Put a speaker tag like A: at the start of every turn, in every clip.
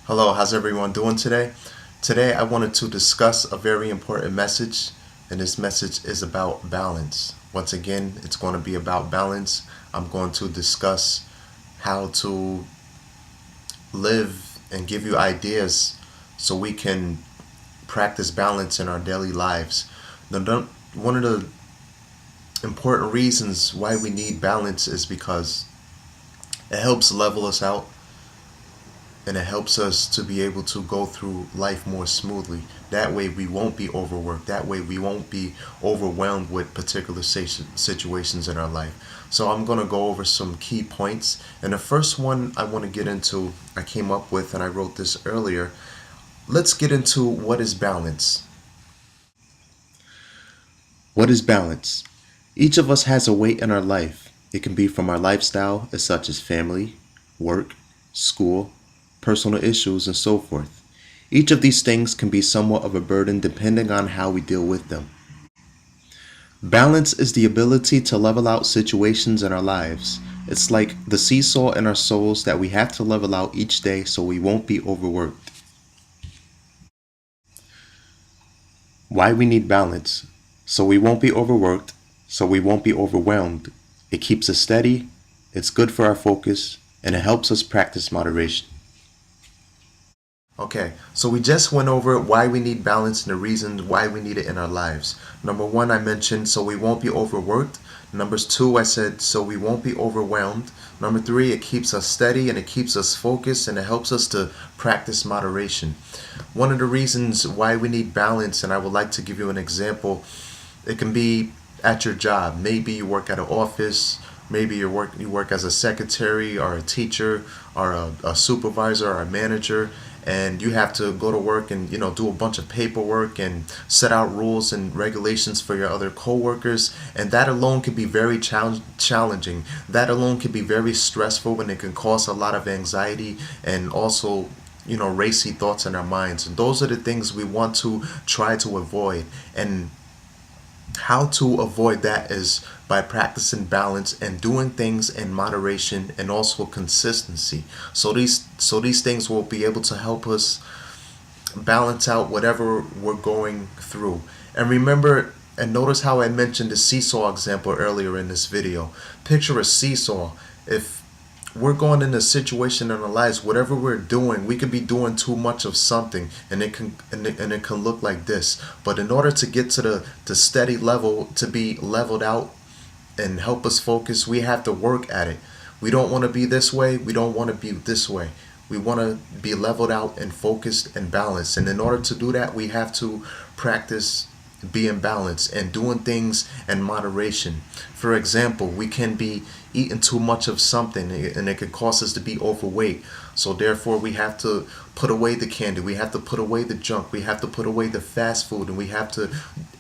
A: Hello, how's everyone doing today? Today I wanted to discuss a very important message, and this message is about balance. Once again, it's going to be about balance. I'm going to discuss how to live and give you ideas so we can practice balance in our daily lives. One of the important reasons why we need balance is because it helps level us out and it helps us to be able to go through life more smoothly. That way we won't be overworked. That way we won't be overwhelmed with particular situations in our life. So I'm going to go over some key points. And the first one I want to get into, I came up with and I wrote this earlier. Let's get into what is balance. What is balance? Each of us has a weight in our life. It can be from our lifestyle, as such as family, work, school, personal issues, and so forth. Each of these things can be somewhat of a burden depending on how we deal with them. Balance is the ability to level out situations in our lives. It's like the seesaw in our souls that we have to level out each day so we won't be overworked. Why we need balance? So we won't be overworked, so we won't be overwhelmed. It keeps us steady, it's good for our focus, and it helps us practice moderation. Okay, so we just went over why we need balance and the reasons why we need it in our lives. Number one, I mentioned so we won't be overworked. Numbers two, I said so we won't be overwhelmed. Number three, it keeps us steady and it keeps us focused and it helps us to practice moderation. One of the reasons why we need balance, and I would like to give you an example, it can be at your job. Maybe you work at an office. Maybe you work as a secretary or a teacher or a supervisor or a manager, and you have to go to work and do a bunch of paperwork and set out rules and regulations for your other coworkers, and that alone can be very challenging. That alone can be very stressful, and it can cause a lot of anxiety and also racy thoughts in our minds. And those are the things we want to try to avoid. And how to avoid that is by practicing balance and doing things in moderation and also consistency. So these things will be able to help us balance out whatever we're going through. And remember and notice how I mentioned the seesaw example earlier in this video. Picture a seesaw. If we're going in a situation in our lives, whatever we're doing, we could be doing too much of something, and it can look like this. But in order to get to the steady level, to be leveled out and help us focus, we have to work at it. We don't want to be this way. We don't want to be this way. We want to be leveled out and focused and balanced. And in order to do that, we have to practice being balanced and doing things in moderation. For example, we can be eating too much of something and it can cause us to be overweight. So therefore we have to put away the candy, we have to put away the junk, we have to put away the fast food, and we have to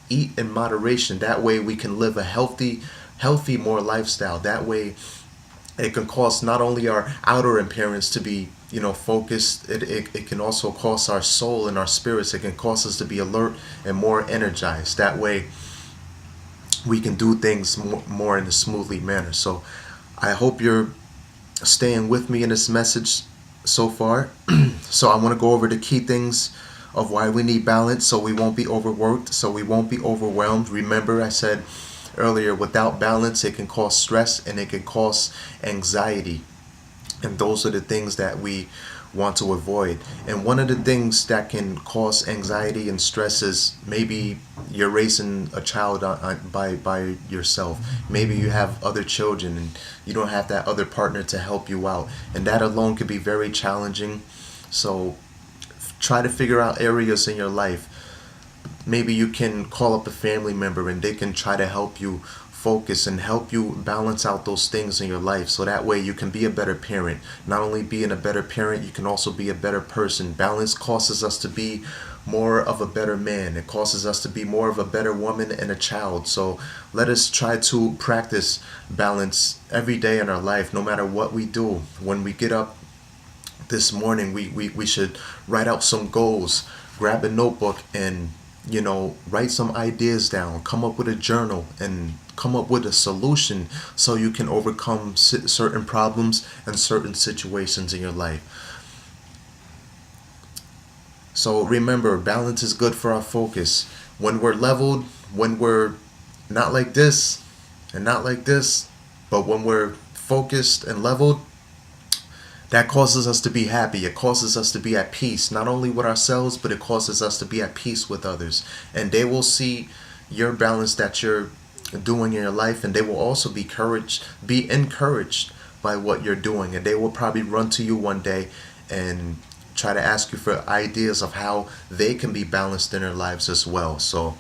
A: eat in moderation. That way we can live a healthy more lifestyle. That way it can cause not only our outer appearance to be focused, it can also cause our soul and our spirits. It can cause us to be alert and more energized. That way we can do things more in a smoothly manner. So I hope you're staying with me in this message so far. So I want to go over the key things of why we need balance so we won't be overworked, so we won't be overwhelmed. Remember, I said earlier, without balance it can cause stress and it can cause anxiety, and those are the things that we want to avoid. And one of the things that can cause anxiety and stress is maybe you're raising a child by yourself. Maybe you have other children and you don't have that other partner to help you out, and that alone can be very challenging. So try to figure out areas in your life. Maybe you can call up a family member and they can try to help you focus and help you balance out those things in your life, so that way you can be a better parent. Not only being a better parent, you can also be a better person. Balance causes us to be more of a better man. It causes us to be more of a better woman and a child. So let us try to practice balance every day in our life, no matter what we do. When we get up this morning, we should write out some goals, grab a notebook and write some ideas down, come up with a journal, and come up with a solution so you can overcome certain problems and certain situations in your life. So remember, balance is good for our focus. When we're leveled, when we're not like this and not like this, but when we're focused and leveled, that causes us to be happy. It causes us to be at peace, not only with ourselves, but it causes us to be at peace with others. And they will see your balance that you're doing in your life, and they will also be encouraged by what you're doing. And they will probably run to you one day and try to ask you for ideas of how they can be balanced in their lives as well. So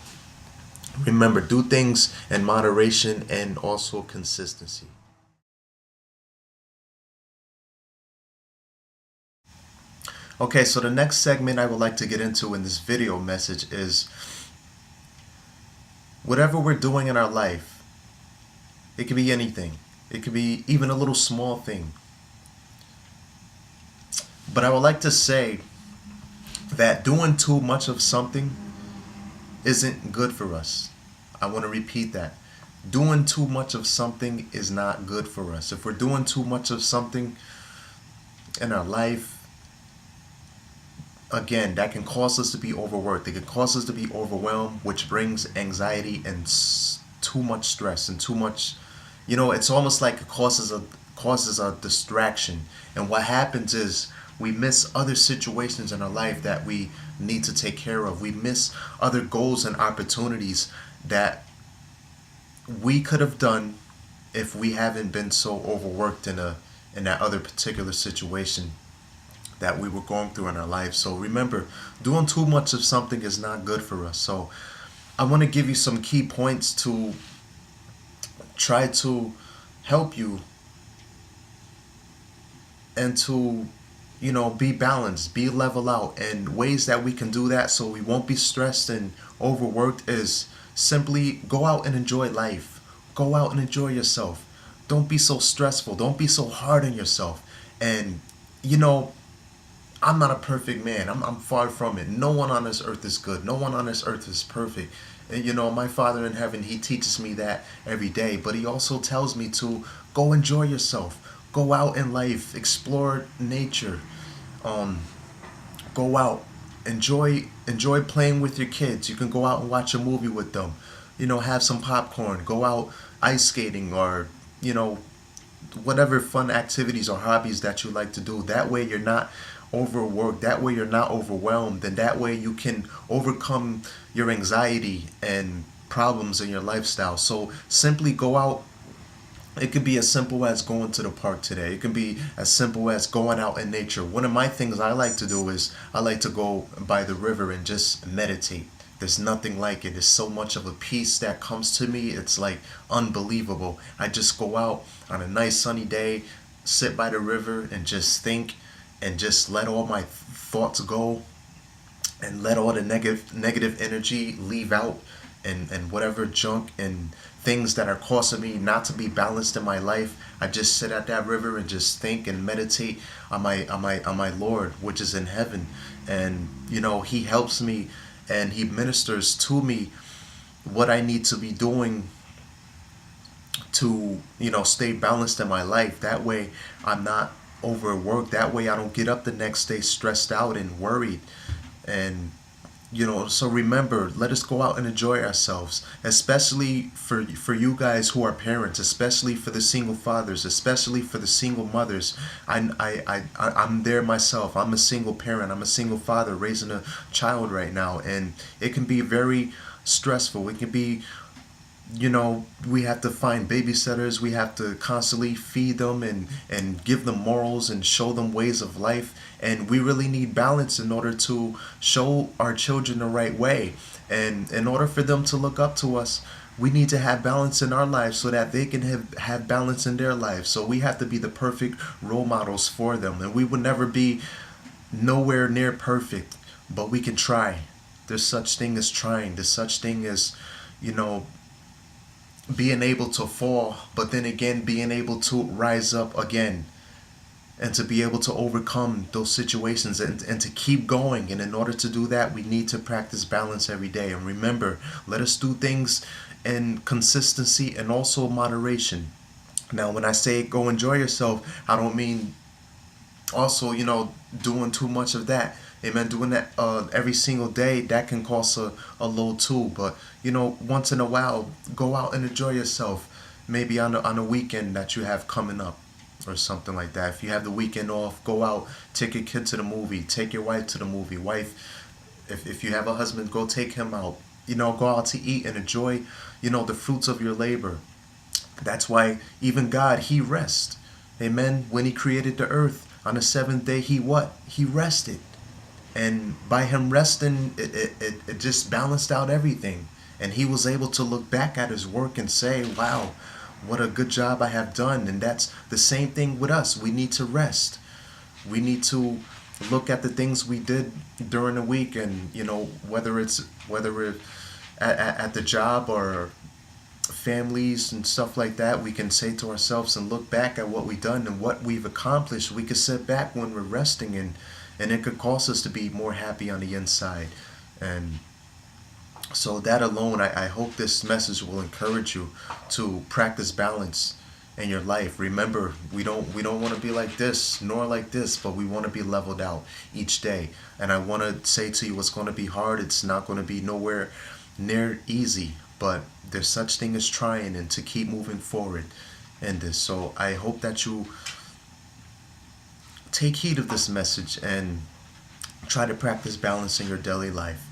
A: remember, do things in moderation and also consistency. Okay, so the next segment I would like to get into in this video message is whatever we're doing in our life, it could be anything. It could be even a little small thing. But I would like to say that doing too much of something isn't good for us. I want to repeat that. Doing too much of something is not good for us. If we're doing too much of something in our life, again, that can cause us to be overworked. It can cause us to be overwhelmed, which brings anxiety and too much stress and too much. It's almost like it causes a distraction. And what happens is we miss other situations in our life that we need to take care of. We miss other goals and opportunities that we could have done if we haven't been so overworked in that other particular situation that we were going through in our life. So remember, doing too much of something is not good for us. So I want to give you some key points to try to help you and to be balanced, be level out. And ways that we can do that so we won't be stressed and overworked is simply go out and enjoy life. Go out and enjoy yourself. Don't be so stressful. Don't be so hard on yourself. And I'm not a perfect man. I'm far from it. No one on this earth is good. No one on this earth is perfect. And my Father in heaven, He teaches me that every day. But He also tells me to go enjoy yourself. Go out in life. Explore nature. Um, Go out. Enjoy playing with your kids. You can go out and watch a movie with them. Have some popcorn. Go out ice skating or you know whatever fun activities or hobbies that you like to do. That way you're not overworked. That way you're not overwhelmed. And that way you can overcome your anxiety and problems in your lifestyle. So simply go out. It could be as simple as going to the park today. It can be as simple as going out in nature. One of my things I like to do is I like to go by the river and just meditate. There's nothing like it. There's so much of a peace that comes to me. It's like unbelievable. I just go out on a nice sunny day, sit by the river and just think and just let all my thoughts go and let all the negative energy leave out, and whatever junk and things that are causing me not to be balanced in my life. I just sit at that river and just think and meditate on my Lord, which is in heaven. And He helps me and He ministers to me what I need to be doing to stay balanced in my life. That way I'm not overworked. That way I don't get up the next day stressed out and worried. And so remember, let us go out and enjoy ourselves, especially for you guys who are parents, especially for the single fathers, especially for the single mothers. I'm there myself. I'm a single parent. I'm a single father raising a child right now, and it can be very stressful. It can be, we have to find babysitters. We have to constantly feed them and give them morals and show them ways of life. And we really need balance in order to show our children the right way. And in order for them to look up to us, we need to have balance in our lives so that they can have balance in their lives. So we have to be the perfect role models for them. And we will never be nowhere near perfect, but we can try. There's such thing as trying. There's such thing as, being able to fall, but then again being able to rise up again, and to be able to overcome those situations, and to keep going. And in order to do that, we need to practice balance every day. And remember, let us do things in consistency and also moderation. Now when I say go enjoy yourself, I don't mean Also, doing too much of that, amen, doing that every single day, that can cause a load too. But once in a while, go out and enjoy yourself, maybe on a weekend that you have coming up or something like that. If you have the weekend off, go out, take your kid to the movie, take your wife to the movie. Wife, if you have a husband, go take him out. Go out to eat and enjoy the fruits of your labor. That's why even God, he rests. Amen. When he created the earth on the seventh day, he what? He rested. And by him resting, it just balanced out everything. And he was able to look back at his work and say, wow, what a good job I have done. And that's the same thing with us. We need to rest. We need to look at the things we did during the week, and whether we're at the job or families and stuff like that, we can say to ourselves and look back at what we've done and what we've accomplished. We could sit back when we're resting, and it could cause us to be more happy on the inside. And so that alone, I hope this message will encourage you to practice balance in your life. Remember, we don't want to be like this nor like this, but we want to be leveled out each day. And I want to say to you, it's going to be hard. It's not going to be nowhere near easy, but there's such thing as trying and to keep moving forward in this. So I hope that you take heed of this message and try to practice balance in your daily life.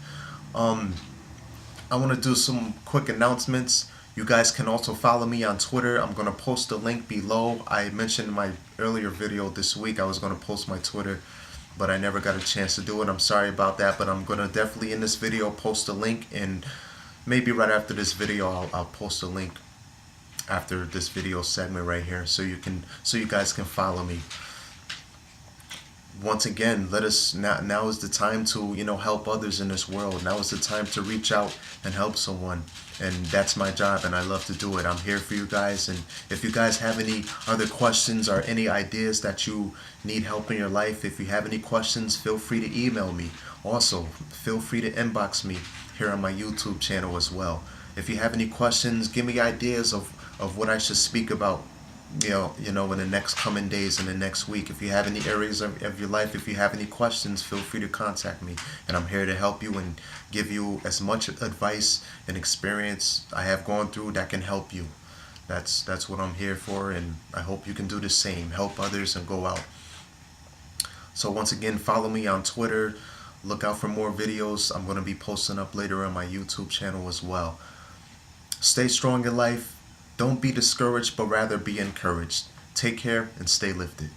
A: Um, I want to do some quick announcements. You guys can also follow me on Twitter. I'm going to post a link below. I mentioned in my earlier video this week I was going to post my Twitter, but I never got a chance to do it. I'm sorry about that, but I'm going to definitely in this video post a link, and maybe right after this video I'll post a link after this video segment right here, so you guys can follow me. Once again, let us now is the time to help others in this world. Now is the time to reach out and help someone, and that's my job, and I love to do it. I'm here for you guys, and if you guys have any other questions or any ideas that you need help in your life, if you have any questions, feel free to email me. Also, feel free to inbox me here on my YouTube channel as well. If you have any questions, give me ideas of what I should speak about, in the next coming days, in the next week. If you have any areas of your life, if you have any questions, feel free to contact me, and I'm here to help you and give you as much advice and experience I have gone through that can help you. That's what I'm here for, and I hope you can do the same. Help others and go out. So once again, follow me on Twitter. Look out for more videos I'm going to be posting up later on my YouTube channel as well. Stay strong in life. Don't be discouraged, but rather be encouraged. Take care and stay lifted.